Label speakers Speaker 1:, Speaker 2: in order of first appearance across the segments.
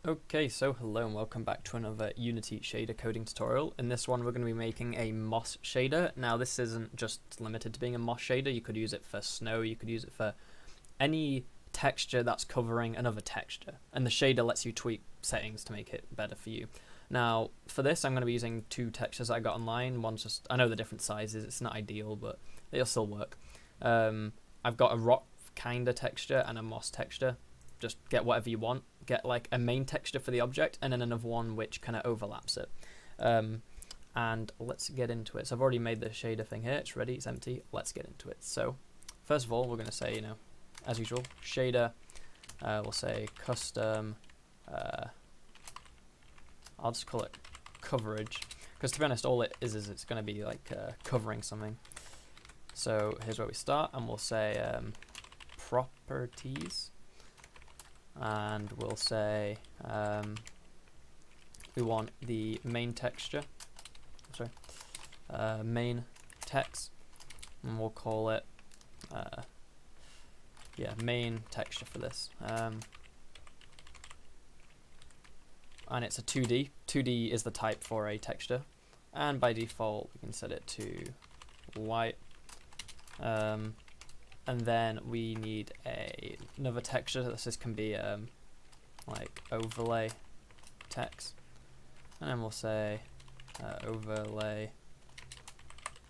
Speaker 1: Okay, so hello and welcome back to another Unity shader coding tutorial. In this one we're going to be making a moss shader. Now this isn't just limited to being a moss shader, you could use it for snow, you could use it for any texture that's covering another texture. And the shader lets you tweak settings to make it better for you. Now for this I'm going to be using two textures I got online. One's just, I know the different sizes, it's not ideal but it'll still work. I've got a rock kinda texture and a moss texture. Just get whatever you want. Get like a main texture for the object and then another one which kind of overlaps it. And let's get into it. So I've already made the shader thing here. It's ready. It's empty. Let's get into it. So first of all, we're going to say, as usual, shader. We'll say custom. I'll just call it coverage because to be honest, all it is it's going to be like covering something. So here's where we start, and we'll say properties. And we'll say we want the main texture, main text, and we'll call it main texture for this. And it's a 2D. 2D is the type for a texture, and by default we can set it to white. And then we need another texture. This can be like overlay text, and then we'll say overlay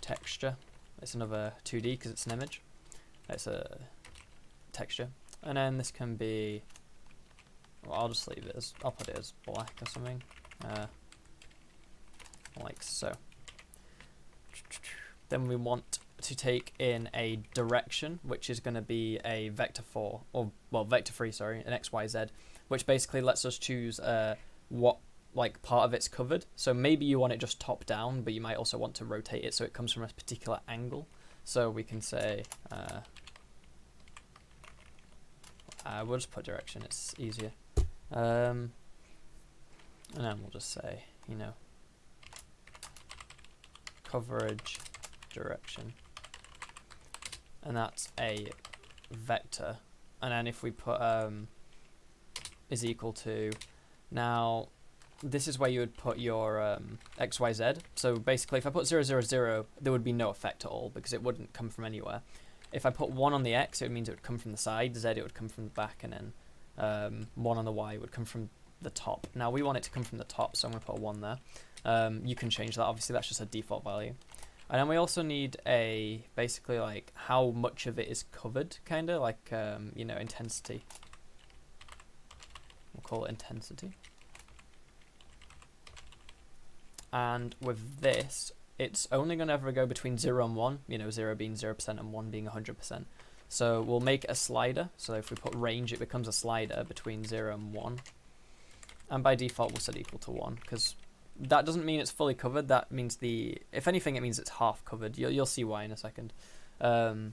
Speaker 1: texture. It's another 2D because it's an image. It's a texture, and then this can be. Well, I'll just leave it as. I'll put it as black or something, like so. Then we want to take in a direction, which is going to be a vector 4, or well, vector 3, sorry, an XYZ, which basically lets us choose what like part of it's covered. So maybe you want it just top down, but you might also want to rotate it so it comes from a particular angle. So we can say we'll just put direction, it's easier. And then we'll just say, coverage direction. And that's a vector, and then if we put is equal to, now this is where you would put your XYZ. So basically if I put 0, 0, 0, there would be no effect at all because it wouldn't come from anywhere. If I put 1 on the X, it means it would come from the side, Z it would come from the back, and then 1 on the Y would come from the top. Now we want it to come from the top, so I'm going to put a 1 there. You can change that, obviously that's just a default value. And then we also need basically like how much of it is covered, kind of like, intensity. We'll call it intensity. And with this, it's only going to ever go between 0 and 1, 0 being 0% and 1 being 100%. So we'll make a slider. So if we put range, it becomes a slider between 0 and 1. And by default, we'll set equal to 1 because that doesn't mean it's fully covered. That means if anything, it means it's half covered. You'll see why in a second. Alright,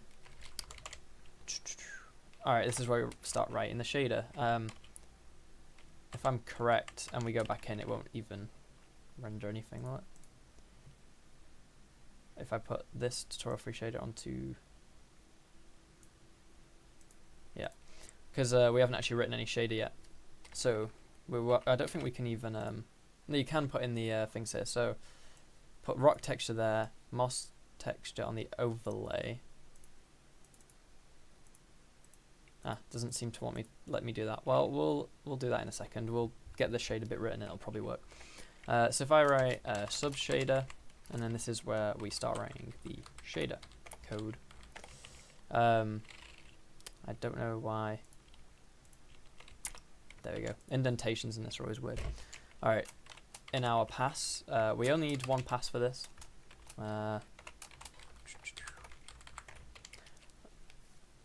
Speaker 1: this is where we start writing the shader. If I'm correct and we go back in, it won't even render anything, will it? If I put this tutorial free shader onto... Yeah, because we haven't actually written any shader yet. So I don't think we can even... No, you can put in the things here. So put rock texture there, moss texture on the overlay. Doesn't seem to let me do that. Well, we'll do that in a second. We'll get the shader bit written. It'll probably work. So if I write sub shader, and then this is where we start writing the shader code. I don't know why. There we go. Indentations in this are always weird. All right. In our pass, we only need one pass for this.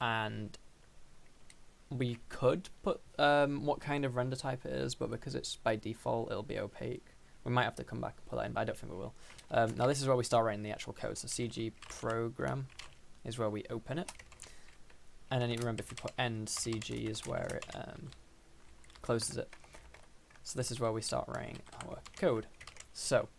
Speaker 1: And we could put what kind of render type it is, but because it's by default, it'll be opaque. We might have to come back and put that in, but I don't think we will. Now this is where we start writing the actual code. So CG program is where we open it. And then remember, if you put end CG is where it closes it. So this is where we start writing our code. So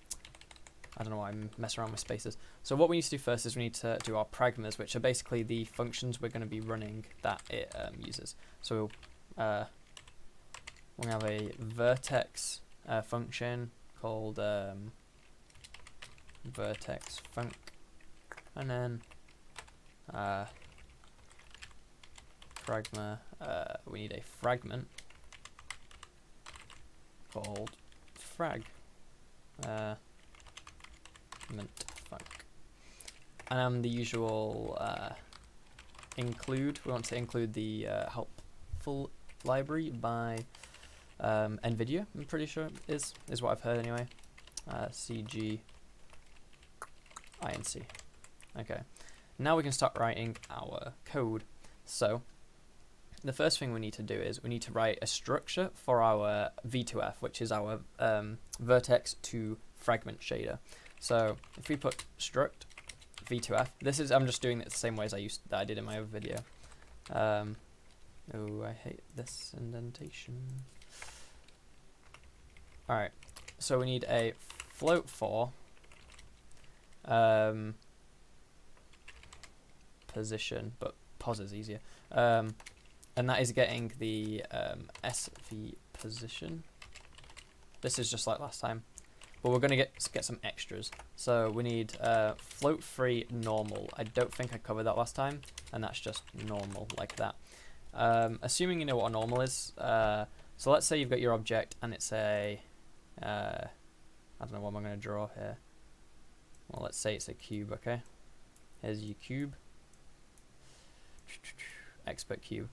Speaker 1: I don't know why I'm messing around with spaces. So what we need to do first is we need to do our pragmas, which are basically the functions we're going to be running that it uses. So we have a vertex function called vertex func, and then we need a fragment called frag ment func, and the usual include. We want to include the helpful library by NVIDIA. I'm pretty sure is what I've heard anyway. CG INC. Okay, now we can start writing our code. So the first thing we need to do is we need to write a structure for our V2F, which is our vertex-to-fragment shader. So if we put struct V2F, this is, I'm just doing it the same way as I did in my other video. Oh, I hate this indentation. All right, so we need a float for position, but pos is easier. And that is getting the SV position. This is just like last time, but we're gonna get some extras. So we need float free normal. I don't think I covered that last time, and that's just normal like that. Assuming you know what a normal is. So let's say you've got your object and it's a I don't know what am I gonna draw here. Well, let's say it's a cube. Okay, here's your cube. Expert cube.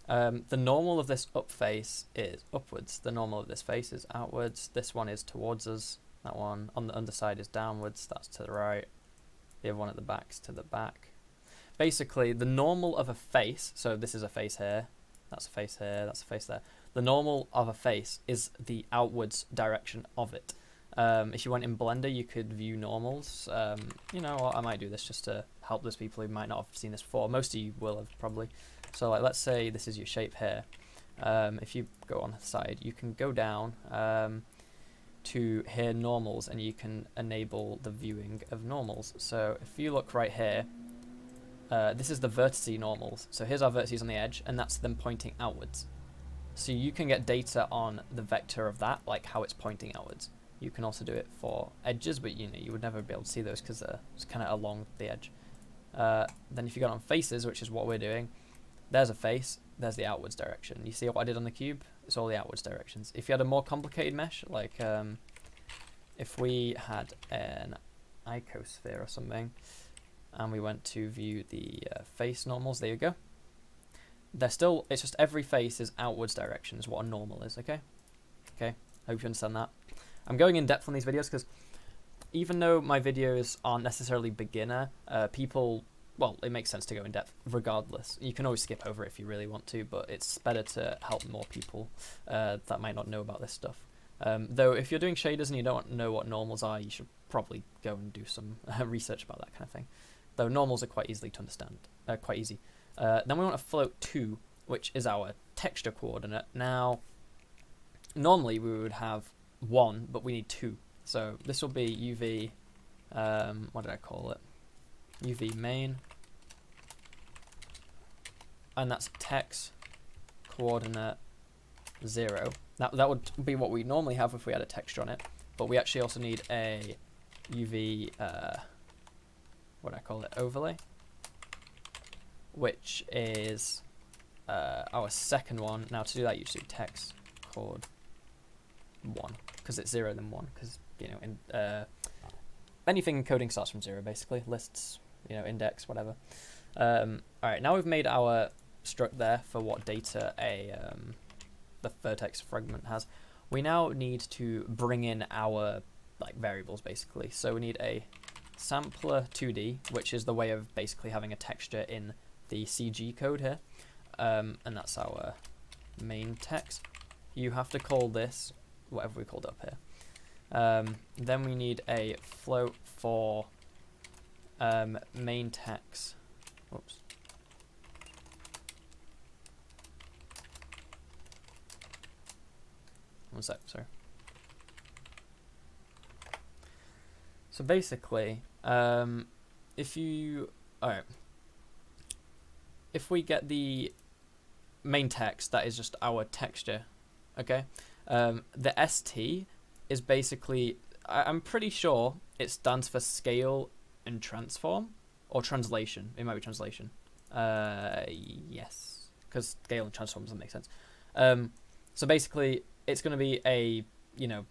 Speaker 1: The normal of this up face is upwards. The normal of this face is outwards. This one is towards us. That one on the underside is downwards. That's to the right. The other one at the back's to the back. Basically, the normal of a face, so this is a face here, that's a face here, that's a face there. The normal of a face is the outwards direction of it. If you went in Blender, you could view normals. You know, I might do this just to help those people who might not have seen this before. Most of you will have probably. So like, let's say this is your shape here. If you go on the side, you can go down to here normals, and you can enable the viewing of normals. So if you look right here, this is the vertice normals. So here's our vertices on the edge, and that's them pointing outwards. So you can get data on the vector of that, like how it's pointing outwards. You can also do it for edges, but you know, you would never be able to see those because it's kind of along the edge. Then if you go on faces, which is what we're doing, there's a face, there's the outwards direction. You see what I did on the cube? It's all the outwards directions. If you had a more complicated mesh, like if we had an icosphere or something, and we went to view the face normals, there you go. They're still, it's just every face is outwards direction is what a normal is, okay? Okay, hope you understand that. I'm going in depth on these videos because even though my videos aren't necessarily beginner, people, well, it makes sense to go in depth regardless. You can always skip over it if you really want to, but it's better to help more people that might not know about this stuff. Though if you're doing shaders and you don't know what normals are, you should probably go and do some research about that kind of thing. Though normals are quite easily to understand, quite easy. Then we want to float 2, which is our texture coordinate. Now, normally we would have 1, but we need 2. So this will be UV, what did I call it? UV main. And that's text coordinate 0. That would be what we normally have if we had a texture on it. But we actually also need a UV, what do I call it, overlay, which is our second one. Now to do that, you just do text chord 1, because it's 0 then 1, because you know in anything in coding starts from 0 basically. Lists, you know, index, whatever. All right, now we've made our struct there for what data the vertex fragment has. We now need to bring in our like variables basically. So we need a sampler 2D, which is the way of basically having a texture in the CG code here, and that's our main text. You have to call this whatever we called up here. Then we need a float for main text. Whoops. One sec, sorry. So basically, if we get the main text, that is just our texture Okay, the ST is basically, I'm pretty sure it stands for scale and transform, or translation. It might be translation. Yes, because scale and transform doesn't make sense. So basically, it's going to be a, you know,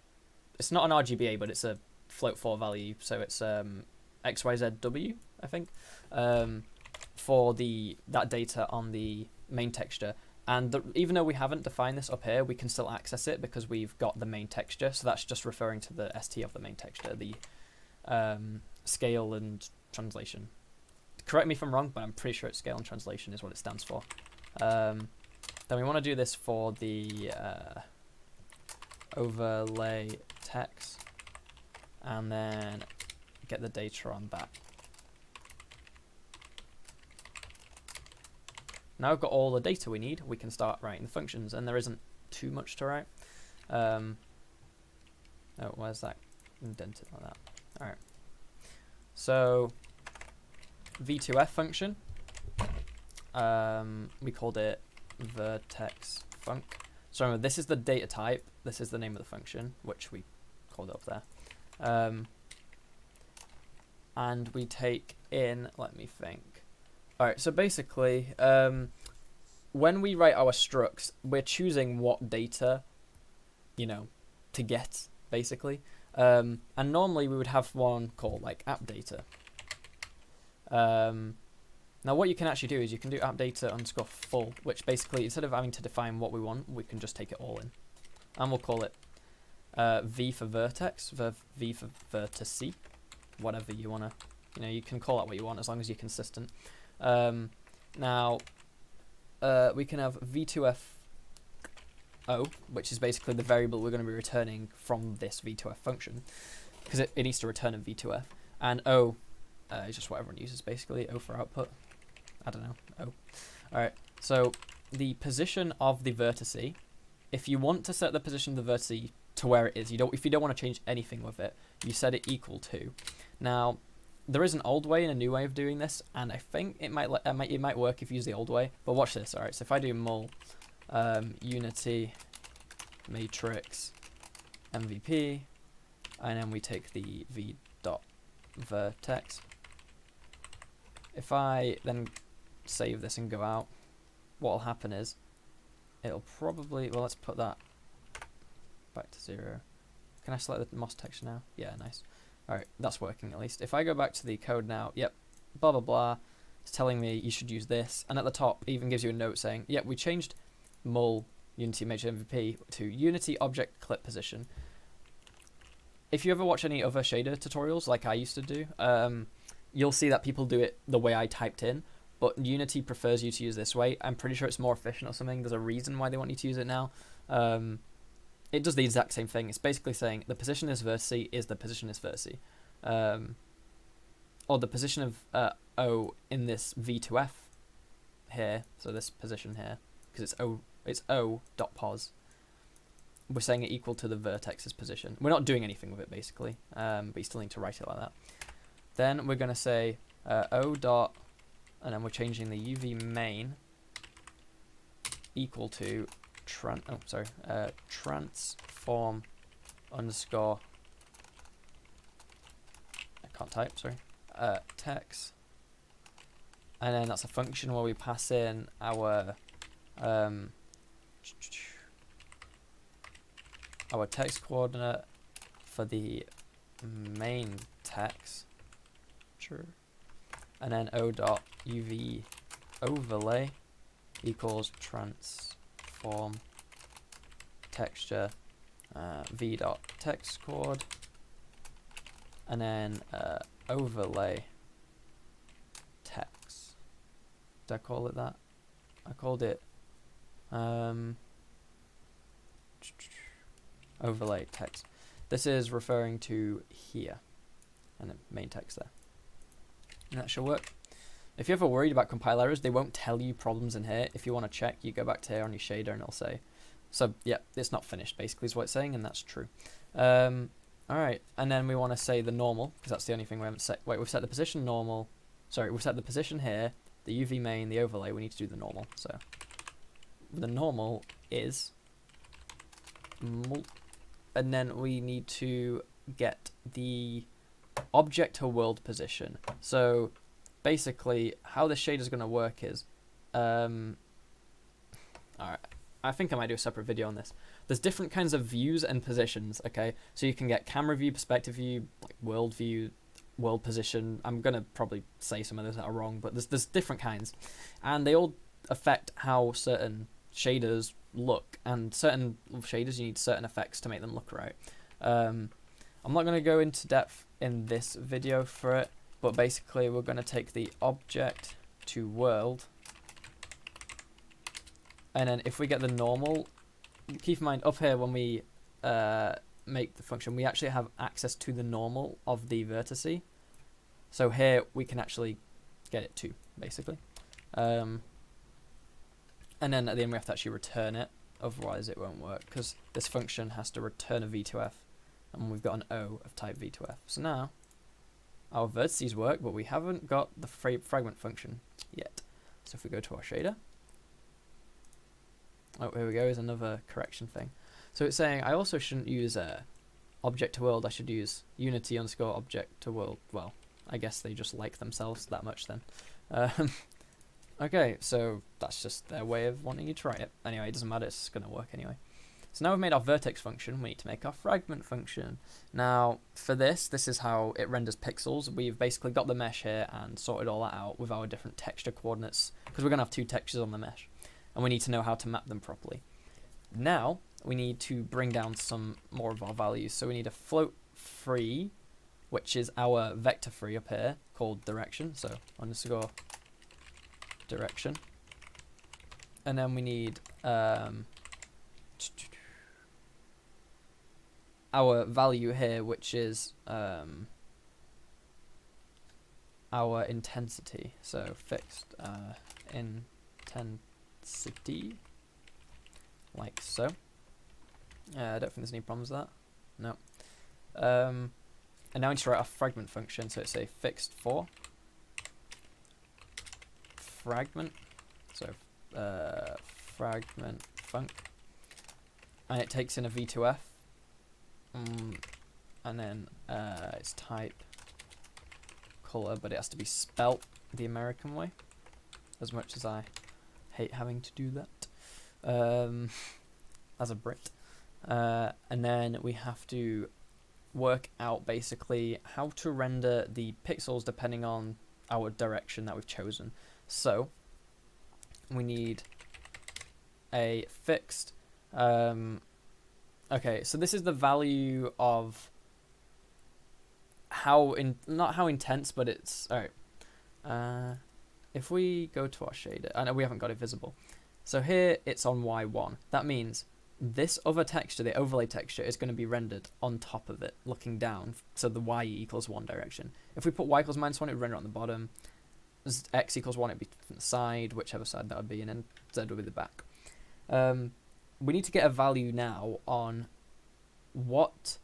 Speaker 1: it's not an RGBA, but it's a float 4 value. So it's XYZW, I think, for that data on the main texture. And even though we haven't defined this up here, we can still access it because we've got the main texture. So that's just referring to the ST of the main texture, the scale and translation. Correct me if I'm wrong, but I'm pretty sure it's scale and translation is what it stands for. Then we want to do this for the overlay text, and then get the data on that. Now we've got all the data we need, we can start writing the functions, and there isn't too much to write. Oh, where's that indented like that? All right. So v2f function, we called it Vertex-func. So remember, this is the data type, this is the name of the function, which we called up there. And we take in, let me think. All right, so basically, when we write our structs, we're choosing what data, you know, to get, basically. And normally we would have one called like app data. Now what you can actually do is you can do app data underscore full, which basically, instead of having to define what we want, we can just take it all in. And we'll call it V for vertex, V for vertice, whatever you want to, you know, you can call that what you want as long as you're consistent. Now, we can have v2f o, which is basically the variable we're going to be returning from this v2f function, because it needs to return a v2f, and o is just what everyone uses, basically. O for output. I don't know. O. Alright, so the position of the vertice, if you want to set the position of the vertice to where it is, if you don't want to change anything with it, you set it equal to. Now, there is an old way and a new way of doing this, and I think it might work if you use the old way. But watch this. All right, so if I do mul unity matrix MVP, and then we take the v dot vertex. If I then save this and go out, what will happen is it'll probably, well, let's put that back to 0. Can I select the moss texture now? Yeah, nice. Alright, that's working at least. If I go back to the code now, yep, blah blah blah, it's telling me you should use this, and at the top it even gives you a note saying, yep, we changed mul unity matrix MVP to unity object clip position. If you ever watch any other shader tutorials like I used to do, you'll see that people do it the way I typed in, but Unity prefers you to use this way. I'm pretty sure it's more efficient or something. There's a reason why they want you to use it now. It does the exact same thing. It's basically saying the position is vertice is the position is vertice. Or the position of O in this v2f here, so this position here, because it's O dot pos. We're saying it equal to the vertex's position. We're not doing anything with it, basically, but you still need to write it like that. Then we're going to say O dot, and then we're changing the UV main equal to transform underscore, I can't type, sorry, text, and then that's a function where we pass in our text coordinate for the main text, sure, and then O dot UV overlay equals transform texture v dot text coord, and then overlay text. Did I call it that? I called it overlay text. This is referring to here, and the main text there. And that should work. If you're ever worried about compile errors, they won't tell you problems in here. If you want to check, you go back to here on your shader and it'll say. So yeah, it's not finished, basically is what it's saying, and that's true. Alright, and then we want to say the normal, because that's the only thing we haven't set. Wait, we've set the position normal. Sorry, we've set the position here, the UV main, the overlay, we need to do the normal. So the normal is and then we need to get the object to world position. So basically how the shader is going to work is, alright, I think I might do a separate video on this. There's different kinds of views and positions, okay? So you can get camera view, perspective view, like world view, world position. I'm going to probably say some of those that are wrong, but there's different kinds. And they all affect how certain shaders look, and certain shaders you need certain effects to make them look right. I'm not going to go into depth in this video for it, but basically we're going to take the object to world, and then if we get the normal, keep in mind up here when we make the function, we actually have access to the normal of the vertice. So here we can actually get it too, basically. And then at the end we have to actually return it, otherwise it won't work, because this function has to return a v2f, and we've got an O of type v2f. So now our vertices work, but we haven't got the fragment function yet. So if we go to our shader, oh, here we go, is another correction thing. So it's saying I also shouldn't use object to world, I should use unity underscore object to world. Well, I guess they just like themselves that much then. Okay, so that's just their way of wanting you to try it. Anyway, it doesn't matter, it's going to work anyway. So now we've made our vertex function, we need to make our fragment function. Now, for this is how it renders pixels. We've basically got the mesh here and sorted all that out with our different texture coordinates, because we're going to have two textures on the mesh, and we need to know how to map them properly. Now, we need to bring down some more of our values. So we need a float free, which is our vector free up here, called direction. So underscore direction. And then we need our value here, which is our intensity. So fixed intensity, like so. I don't think there's any problems with that. No. And now we need to write our fragment function. So it's a fixed for fragment. So fragment func, and it takes in a v2f, and then it's type color, but it has to be spelt the American way, as much as I hate having to do that as a Brit. And then we have to work out basically how to render the pixels depending on our direction that we've chosen. So we need a fixed okay, so this is the value of how not how intense, but it's alright. If we go to our shader, I know we haven't got it visible, so here it's on y1. That means this other texture, the overlay texture, is going to be rendered on top of it, looking down, so the y equals one direction. If we put y equals -1, it would render on the bottom. X equals 1, it'd be from the side, whichever side that would be, and then Z would be the back. We need to get a value now on what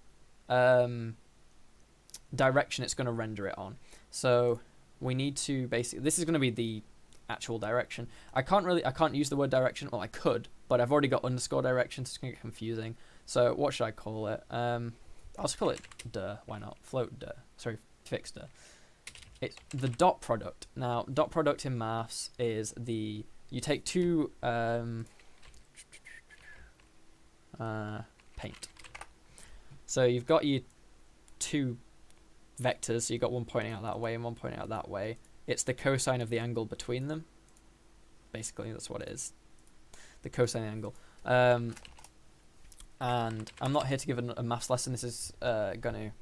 Speaker 1: direction it's going to render it on. So we need to basically, this is going to be the actual direction. I can't use the word direction. Well, I could, but I've already got underscore direction, so it's going to get confusing. So what should I call it? I'll just call it dir. Why not? Float dir. Sorry, fixed dir. It's the dot product. Now, dot product in maths is you take two paint. So you've got your two vectors, so you've got one pointing out that way and one pointing out that way. It's the cosine of the angle between them. Basically, that's what it is. The cosine angle. And I'm not here to give a maths lesson. This is going to,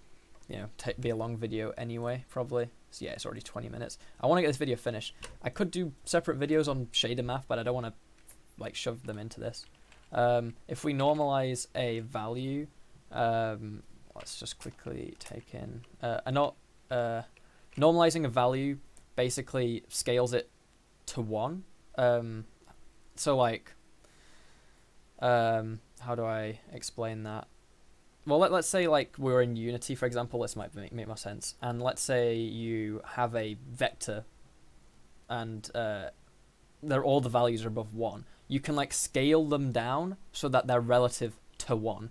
Speaker 1: be a long video anyway, probably. So yeah, it's already 20 minutes. I want to get this video finished. I could do separate videos on shader math, but I don't want to shove them into this. If we normalize a value, let's just quickly take in normalizing a value basically scales it to 1. So how do I explain that? Well, let's say we're in Unity, for example. This might make more sense. And let's say you have a vector, and all the values are above 1. You can scale them down so that they're relative to 1.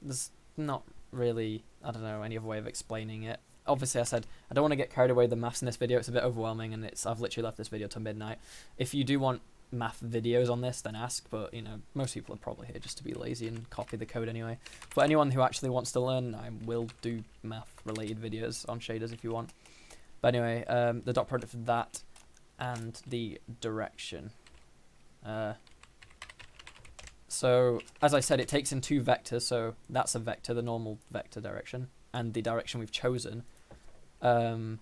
Speaker 1: There's not really, I don't know, any other way of explaining it. Obviously, I said I don't want to get carried away with the maths in this video. It's a bit overwhelming, and I've literally left this video till midnight. If you do want math videos on this, then ask, but you know, most people are probably here just to be lazy and copy the code anyway. But anyone who actually wants to learn, I will do math related videos on shaders if you want. But anyway, the dot product for that and the direction. So as I said, it takes in 2 vectors, so that's a vector, the normal vector direction, and the direction we've chosen. And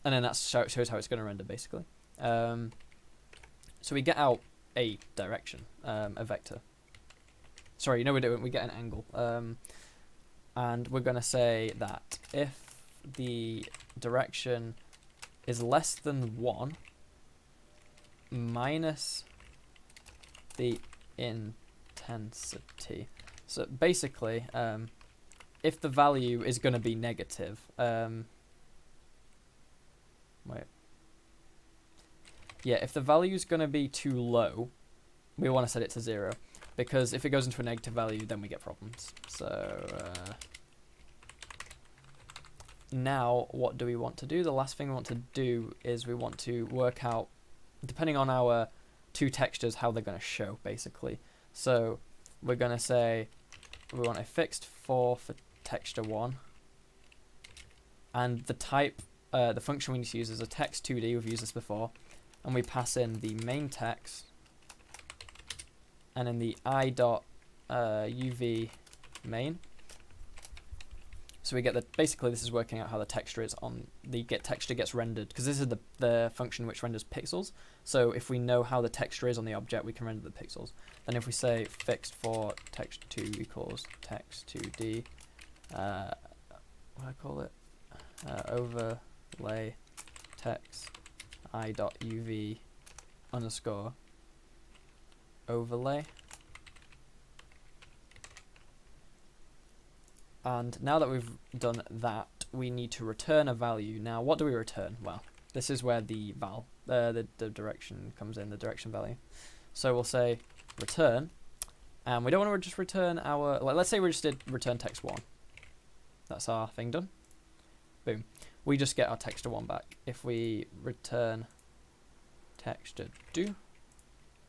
Speaker 1: then that shows how it's going to render, basically. So we get out a direction, a vector. Sorry, we get an angle. And we're going to say that if the direction is less than 1 minus the intensity. So basically, if the value is going to be negative, if the value is going to be too low, we want to set it to 0, because if it goes into a negative value, then we get problems. So now what do we want to do? The last thing we want to do is we want to work out, depending on our 2 textures, how they're going to show, basically. So we're going to say we want a fixed 4 for texture 1, and the type, the function we need to use is a text2d. We've used this before, and we pass in the main text, and in the i.uv main. So we get the, basically this is working out how the texture is on the texture gets rendered, because this is the function which renders pixels. So if we know how the texture is on the object, we can render the pixels. Then if we say fixed for text2 equals text2d, what do I call it? Overlay text i.uv underscore overlay. And now that we've done that, we need to return a value. Now, what do we return? Well, this is where the the direction comes in, the direction value. So we'll say return, and we don't want to just return our, let's say we just did return text1. That's our thing done. Boom. We just get our texture1 back. If we return texture2,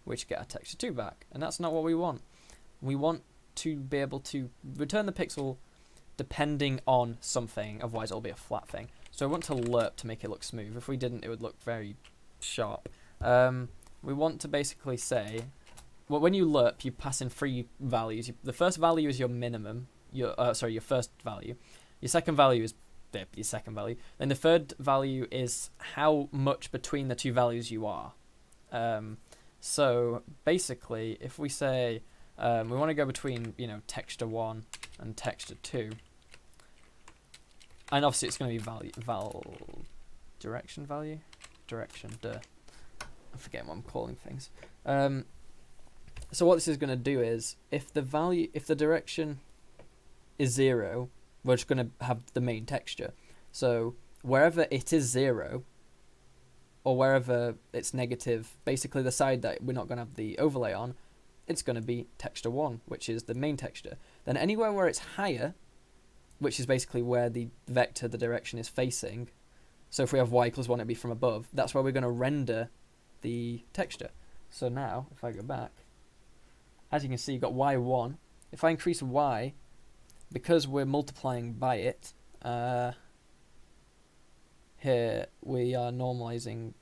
Speaker 1: we should get our texture2 back, and that's not what we want. We want to be able to return the pixel depending on something, otherwise it'll be a flat thing. So I want to lerp to make it look smooth. If we didn't, it would look very sharp. We want to basically say, well, when you lerp, you pass in 3 values. The first value is your minimum, your first value. Your second value is your second value. Then the third value is how much between the 2 values you are. So basically, if we say we want to go between, texture 1 and texture 2, and obviously it's going to be direction. I'm forgetting what I'm calling things. So what this is going to do is, if the direction is 0, we're just going to have the main texture. So wherever it is 0, or wherever it's negative, basically the side that we're not going to have the overlay on, it's going to be texture 1, which is the main texture. Then anywhere where it's higher, which is basically where the vector, the direction, is facing. So if we have y equals 1, it'd be from above. That's where we're going to render the texture. So now, if I go back, as you can see, you've got y1. If I increase y, because we're multiplying by it, here we are normalizing.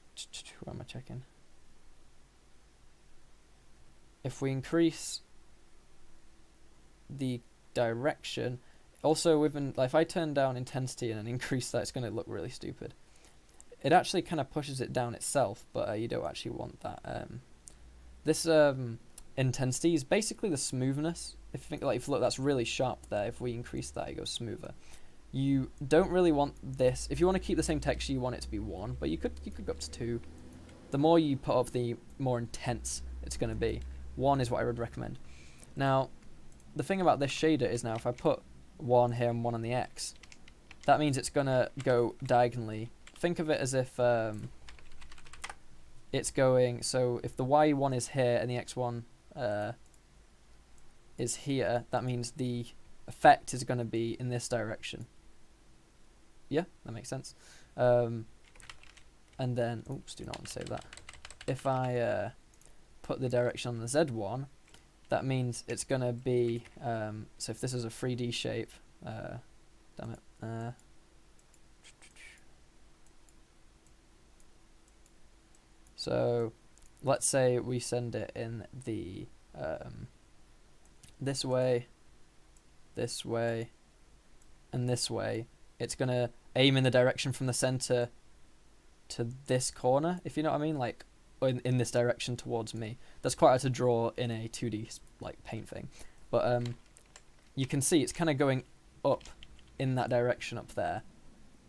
Speaker 1: Where am I checking? If we increase the direction, also if I turn down intensity and then increase that, it's going to look really stupid. It actually kind of pushes it down itself, but you don't actually want that. This intensity is basically the smoothness. If you look, that's really sharp there. If we increase that, it goes smoother. You don't really want this. If you want to keep the same texture, you want it to be 1, but you could go up to 2. The more you put up, the more intense it's going to be. 1 is what I would recommend. Now, the thing about this shader is, now if I put 1 here and 1 on the X, that means it's going to go diagonally. Think of it as if it's going, so if the Y1 is here and the X1 is here, that means the effect is going to be in this direction. Yeah, that makes sense. And then, oops, do not want to save that. If I put the direction on the Z1, that means it's going to be, so if this is a 3D shape, damn it, so let's say we send it in the this way, and this way. It's going to aim in the direction from the center to this corner, if you know what I mean, like in this direction towards me. That's quite hard to draw in a 2D like paint thing, but you can see it's kind of going up in that direction up there,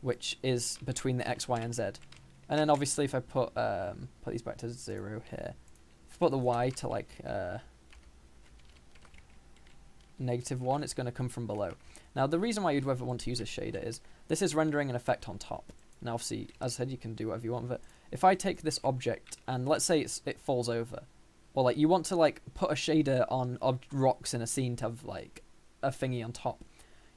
Speaker 1: which is between the X, Y, and Z. And then obviously if I put these back to 0 here, if I put the Y to like -1, it's going to come from below. Now the reason why you'd ever want to use a shader is this is rendering an effect on top. Now obviously, as I said, you can do whatever you want with it. If I take this object and let's say it falls over, or like you want to like put a shader on rocks in a scene to have like a thingy on top,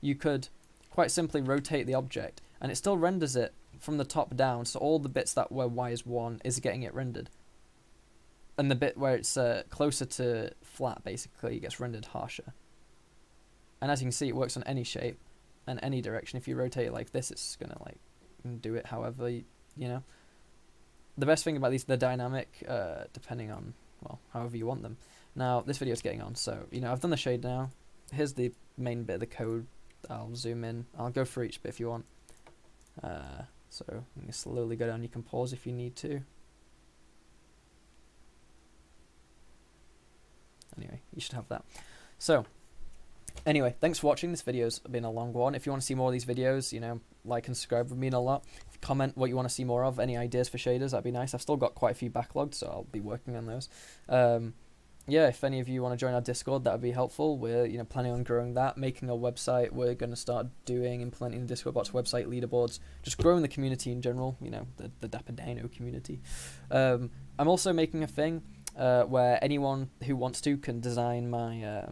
Speaker 1: you could quite simply rotate the object and it still renders it from the top down, so all the bits that where Y is 1 is getting it rendered. And the bit where it's closer to flat basically gets rendered harsher. And as you can see, it works on any shape and any direction. If you rotate it like this, it's going to like do it however, you know. The best thing about these, they're dynamic, depending on, well, however you want them. Now, this video is getting on, so, you know, I've done the shade now. Here's the main bit of the code. I'll zoom in. I'll go for each bit if you want. So, you can slowly go down. You can pause if you need to. Anyway, you should have that. So, anyway, thanks for watching. This video's been a long one. If you want to see more of these videos, you know, like and subscribe would mean a lot. Comment what you want to see more of, any ideas for shaders, that'd be nice. I've still got quite a few backlogged, so I'll be working on those. Yeah, if any of you want to join our Discord, that would be helpful. We're, you know, planning on growing that, making a website. We're going to start implementing the Discord bots, website, leaderboards, just growing the community in general, you know, the Dapper Dino community. I'm also making a thing where anyone who wants to can design my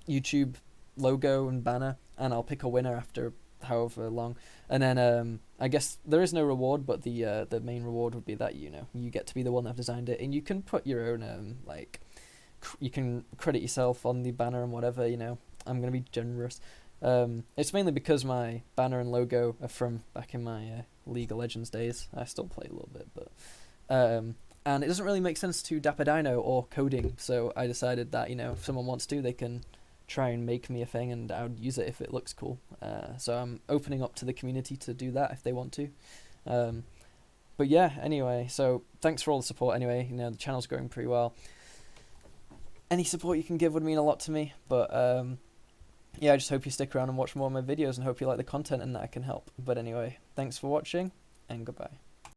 Speaker 1: YouTube logo and banner, and I'll pick a winner after however long. And then I guess there is no reward, but the main reward would be that, you know, you get to be the one that designed it, and you can put your own like you can credit yourself on the banner and whatever, you know. I'm gonna be generous. It's mainly because my banner and logo are from back in my League of Legends days. I still play a little bit, but and it doesn't really make sense to Dapper Dino or coding, so I decided that, you know, if someone wants to, they can try and make me a thing, and I would use it if it looks cool. So I'm opening up to the community to do that if they want to. But yeah, anyway, so thanks for all the support anyway. You know, the channel's growing pretty well. Any support you can give would mean a lot to me, but yeah, I just hope you stick around and watch more of my videos, and hope you like the content and that I can help. But anyway, thanks for watching, and goodbye.